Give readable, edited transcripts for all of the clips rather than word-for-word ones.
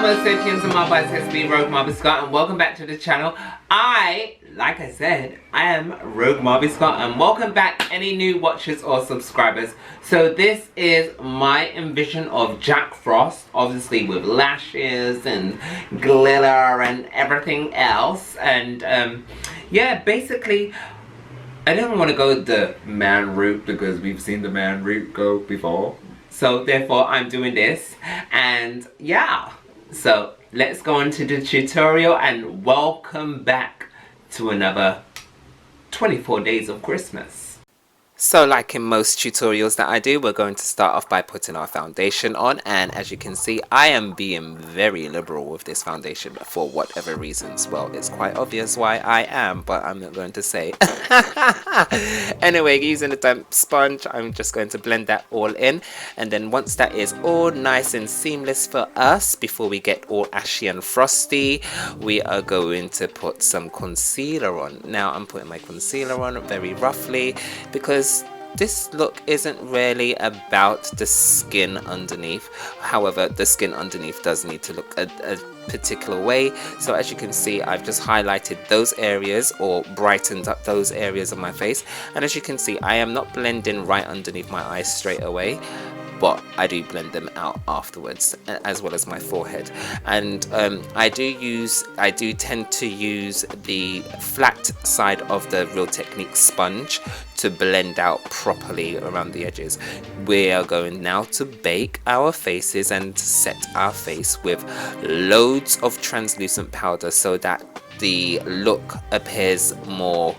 fellow sapiens and Marbites, it's me, Rogue Marby Scott, and welcome back to the channel. Like I said, I am Rogue Marby Scott, and welcome back any new watchers or subscribers. So this is my envision of Jack Frost, obviously with lashes and glitter and everything else. And yeah, basically, I don't want to go the man route because we've seen the man route go before. So therefore I'm doing this, and yeah, so let's go on to the tutorial and welcome back to another 24 days of Christmas. So like in most tutorials that I do, we're going to start off by putting our foundation on, and as you can see, I am being very liberal with this foundation for whatever reasons. Well, it's quite obvious why I am, but I'm not going to say. Anyway, using the damp sponge, I'm just going to blend that all in, and then once that is all nice and seamless for us, before we get all ashy and frosty, we are going to put some concealer on. Now I'm putting my concealer on very roughly because this look isn't really about the skin underneath. However, the skin underneath does need to look a particular way. So as you can see, I've just highlighted those areas or brightened up those areas of my face. And as you can see, I am not blending right underneath my eyes straight away, but I do blend them out afterwards, as well as my forehead. And I do tend to use the flat side of the Real Technique sponge to blend out properly around the edges. We are going now to bake our faces and set our face with loads of translucent powder so that the look appears more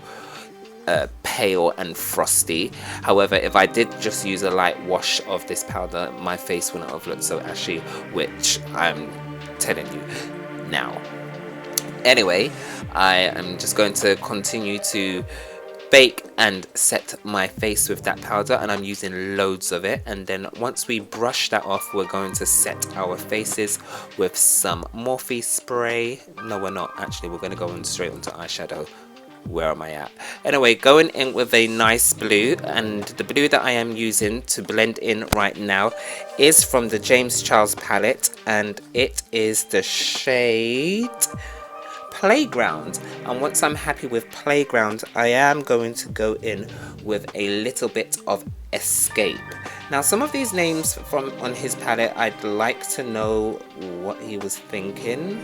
pale and frosty. However, if I did just use a light wash of this powder, my face wouldn't have looked so ashy, which I'm telling you now. Anyway, I am just going to continue to bake and set my face with that powder, and I'm using loads of it. And then once we brush that off, we're going to set our faces with some Morphe spray. No, we're not actually. We're going to go on straight onto eyeshadow. Where am I at? Anyway, going in with a nice blue, and the blue that I am using to blend in right now is from the James Charles palette, and it is the shade Playground. And once I'm happy with Playground, I am going to go in with a little bit of Escape. Now, some of these names from on his palette, I'd like to know what he was thinking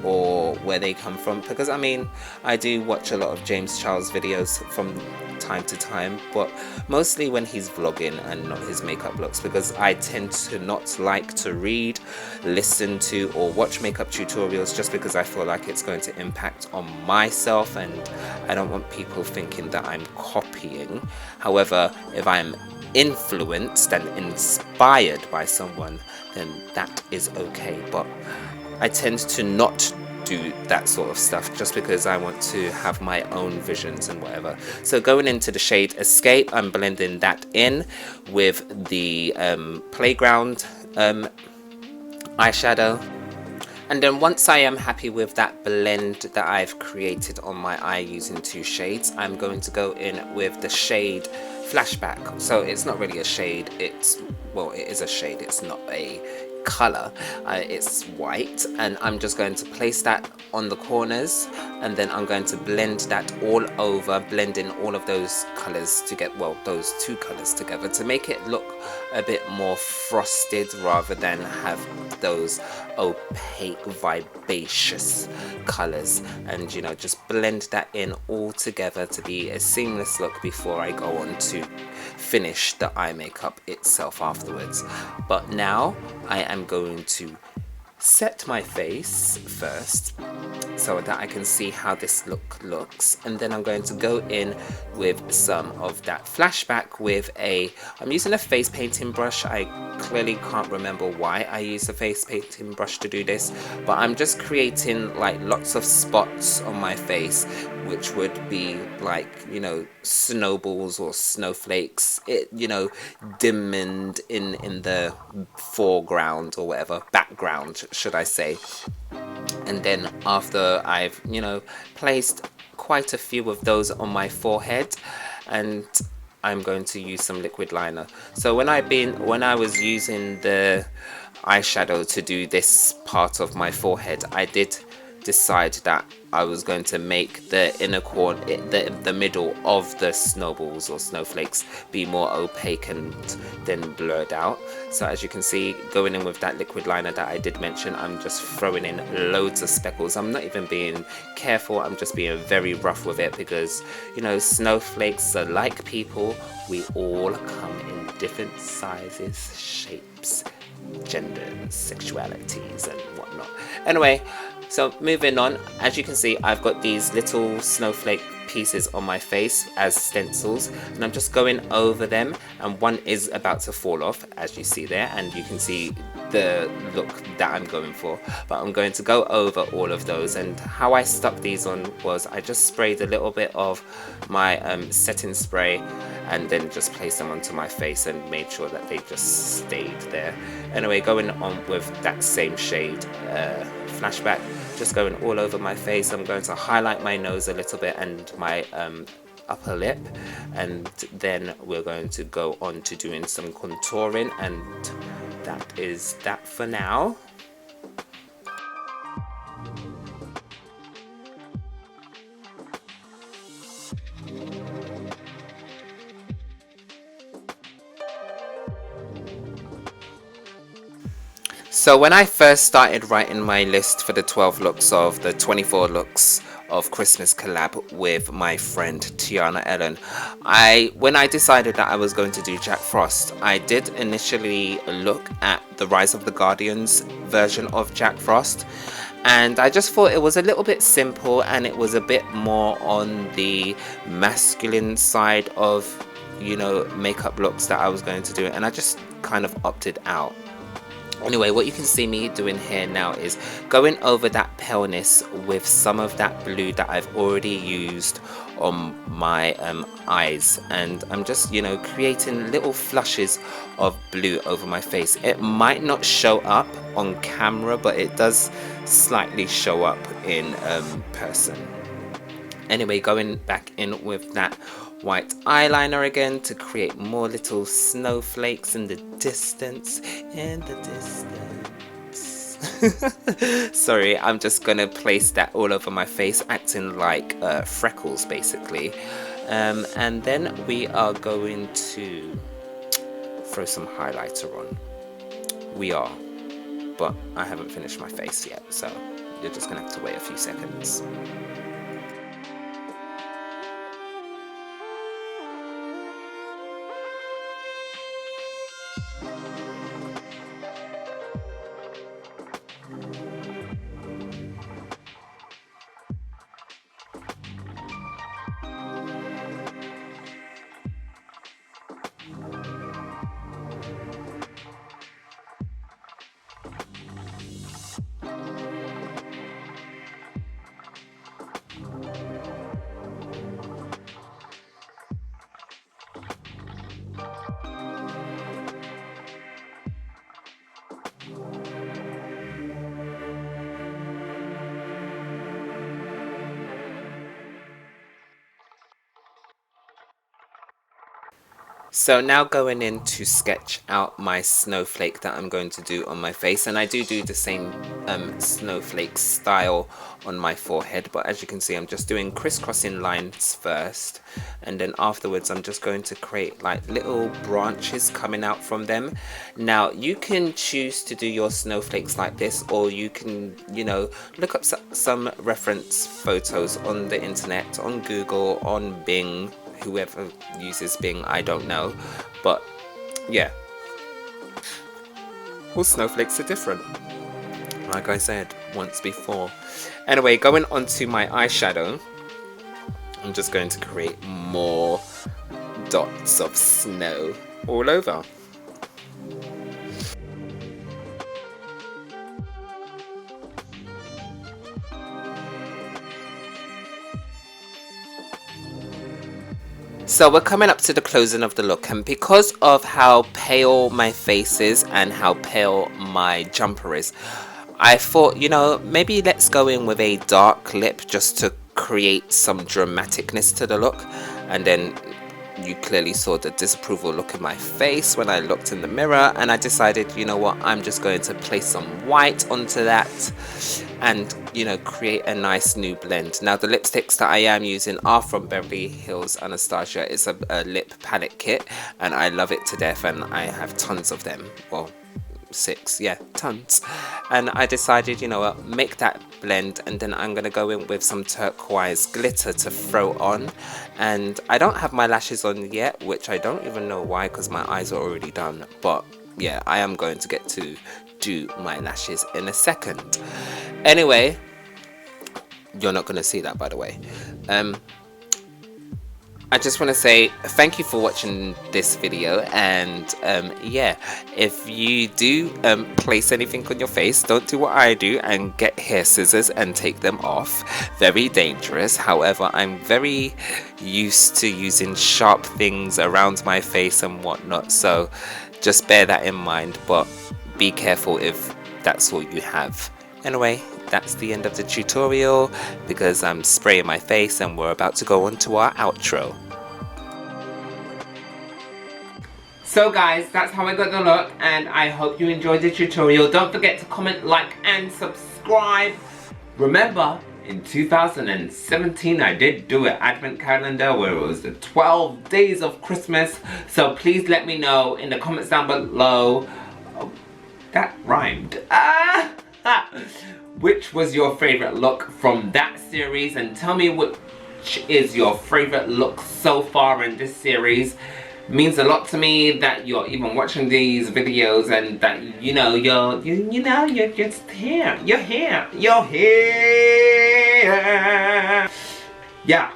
or where they come from, because I mean, I do watch a lot of James Charles videos from time to time, but mostly when he's vlogging and not his makeup looks, because I tend to not like to read, listen to, or watch makeup tutorials just because I feel like it's going to impact on myself, and I don't want people thinking that I'm copying. However, if I'm influenced and inspired by someone, then that is okay, but I tend to not do that sort of stuff just because I want to have my own visions and whatever. So going into the shade Escape, I'm blending that in with the Playground eyeshadow. And then once I am happy with that blend that I've created on my eye using two shades, I'm going to go in with the shade Flashback. So it's not really a shade, well, it is a shade, it's not a color, it's white, and I'm just going to place that on the corners, and then I'm going to blend that all over, blending all of those colors together, well, those two colors together, to make it look a bit more frosted rather than have those opaque vivacious colors. And you know, just blend that in all together to be a seamless look before I go on to finish the eye makeup itself afterwards. But now I am going to set my face first so that I can see how this look looks, and then I'm going to go in with some of that Flashback with I'm using a face painting brush. I clearly can't remember why I use a face painting brush to do this, but I'm just creating like lots of spots on my face, which would be like, you know, snowballs or snowflakes, you know, dimmed in the foreground or whatever, background should I say. And then after I've, you know, placed quite a few of those on my forehead, and I'm going to use some liquid liner. So when I was using the eyeshadow to do this part of my forehead, I did decide that I was going to make the inner corner, the middle of the snowballs or snowflakes be more opaque and then blurred out. So as you can see, going in with that liquid liner that I did mention, I'm just throwing in loads of speckles. I'm not even being careful, I'm just being very rough with it because, you know, snowflakes are like people. We all come in different sizes, shapes, genders, sexualities and whatnot. Anyway, so moving on, as you can see, I've got these little snowflake pieces on my face as stencils, and I'm just going over them, and one is about to fall off, as you see there, and you can see the look that I'm going for. But I'm going to go over all of those, and how I stuck these on was I just sprayed a little bit of my setting spray and then just placed them onto my face and made sure that they just stayed there. Anyway, going on with that same shade, flashback, just going all over my face. I'm going to highlight my nose a little bit and my upper lip, and then we're going to go on to doing some contouring, and that is that for now. So when I first started writing my list for the 12 looks of the 24 looks of Christmas collab with my friend Tiarna Ellen, when I decided that I was going to do Jack Frost, I did initially look at the Rise of the Guardians version of Jack Frost, and I just thought it was a little bit simple and it was a bit more on the masculine side of, you know, makeup looks that I was going to do, and I just kind of opted out. Anyway, what you can see me doing here now is going over that paleness with some of that blue that I've already used on my eyes, and I'm just, you know, creating little flushes of blue over my face. It might not show up on camera, but it does slightly show up in person. Anyway, going back in with that white eyeliner again to create more little snowflakes in the distance. Sorry, I'm just gonna place that all over my face, acting like freckles basically. And then we are going to throw some highlighter on. We are, but I haven't finished my face yet, so you're just gonna have to wait a few seconds. So now going in to sketch out my snowflake that I'm going to do on my face, and I do the same snowflake style on my forehead, but as you can see I'm just doing crisscrossing lines first, and then afterwards I'm just going to create like little branches coming out from them. Now you can choose to do your snowflakes like this, or you can, you know, look up some reference photos on the internet, on Google, on Bing, whoever uses Bing, I don't know, but yeah, all snowflakes are different, like I said once before. Anyway, going on to my eyeshadow, I'm just going to create more dots of snow all over. So we're coming up to the closing of the look, and because of how pale my face is and how pale my jumper is, I thought, you know, maybe let's go in with a dark lip just to create some dramaticness to the look, and then you clearly saw the disapproval look in my face when I looked in the mirror, and I decided, you know what, I'm just going to place some white onto that and, you know, create a nice new blend. Now the lipsticks that I am using are from Beverly Hills Anastasia. It's a lip palette kit, and I love it to death, and I have tons of them. Well, 6, yeah, tons. And I decided, you know what, make that blend, and then I'm gonna go in with some turquoise glitter to throw on. And I don't have my lashes on yet, which I don't even know why, because my eyes are already done. But yeah, I am going to get to do my lashes in a second. Anyway, you're not gonna see that, by the way. I just want to say thank you for watching this video, and yeah, if you do place anything on your face, don't do what I do and get hair scissors and take them off. Very dangerous. However, I'm very used to using sharp things around my face and whatnot, so just bear that in mind, but be careful if that's all you have. Anyway, that's the end of the tutorial, because I'm spraying my face and we're about to go on to our outro. So guys, that's how I got the look, and I hope you enjoyed the tutorial. Don't forget to comment, like and subscribe. Remember, in 2017 I did do an advent calendar where it was the 12 days of Christmas, so please let me know in the comments down below. Oh, that rhymed. Which was your favorite look from that series, and tell me which is your favorite look so far in this series. Means a lot to me that you're even watching these videos, and that you're just here. You're here. Yeah.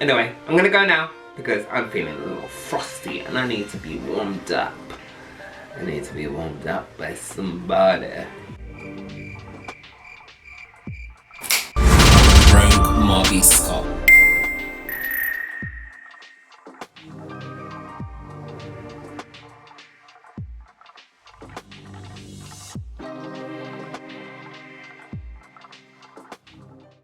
Anyway, I'm gonna go now because I'm feeling a little frosty and I need to be warmed up. I need to be warmed up by somebody.